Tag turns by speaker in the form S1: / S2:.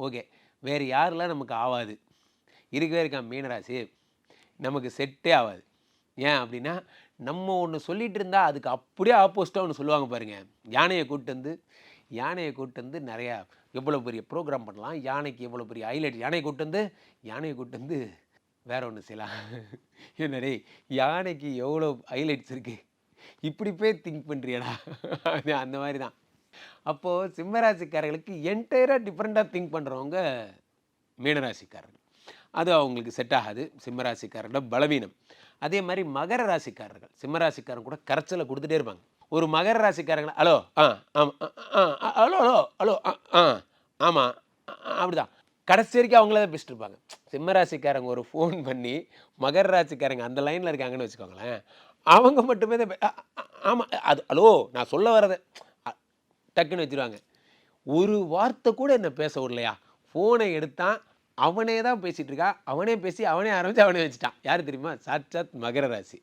S1: Okay. வேறு யாரெல்லாம் நமக்கு ஆவாது? இருக்கவே இருக்கான் மீனராசி. நமக்கு செட்டே ஆவாது. ஏன் அப்டின்னா, நம்ம ஒண்ணு சொல்லிட்டு இருந்தா, அதுக்கு அப்படியே ஆப்போசிட்டா ஒண்ணு சொல்லுவாங்க பாருங்க. யானைய கூட்டு வந்து நெறையா எவ்வளோ பெரிய ப்ரோகிராம் பண்ணலாம். யானைக்கு எவ்வளோ பெரிய ஹைலைட். யானைய கூட்டு வந்து வேற ஒண்ணு செய்யலாம். என்ன டேய்! யானைக்கு எவ்வளோ ஹைலைட்ஸ் இருக்கு. இப்படி போய் திங்க் பண்றியாடா? அது அந்த மாரி தான். அப்போ சிம்ம ராசிக்காரர்களுக்கு என்டையரா டிஃபரெண்ட்டா திங்க் பண்றவங்க மீனராசிக்காரர்கள். அது அவங்களுக்கு செட் ஆகாது. சிம்ம ராசிக்காரர்களோட பலவீனம். அதே மாரி மகர ராசிக்காரர்கள். சிம்ம ராசிக்காரங்க கூட கரைச்சல குடுத்துட்டே இருப்பாங்க. ஒரு மகர ராசிக்காரங்கள ஹலோ, ஆமா, ஹலோ, ஹலோ, ஹலோ, ஆமா, அப்படிதான். கடைசி வரைக்கும் அவங்களே தான் பேசிட்டு இருப்பாங்க. சிம்ம ராசிக்காரங்க ஒரு ஃபோன் பண்ணி, மகர ராசிக்காரங்க அந்த லைன்ல இருக்காங்கன்னு வச்சுக்கோங்களேன். அவங்க மட்டுமே தான் ஆமா, அது ஹலோ நான் சொல்ல வரத அ டக்குன்னு வச்சுருவாங்க. ஒரு வார்த்தை கூட என்ன பேச விடலையா? ஃபோன எடுத்தான், அவனே தான் பேசிட்டு இருக்கான். அவனே பேசி, அவனே ஆரம்பிச்சு, அவனே வச்சுட்டான். யாரு தெரியுமா? சாட்சாத் மகர ராசி.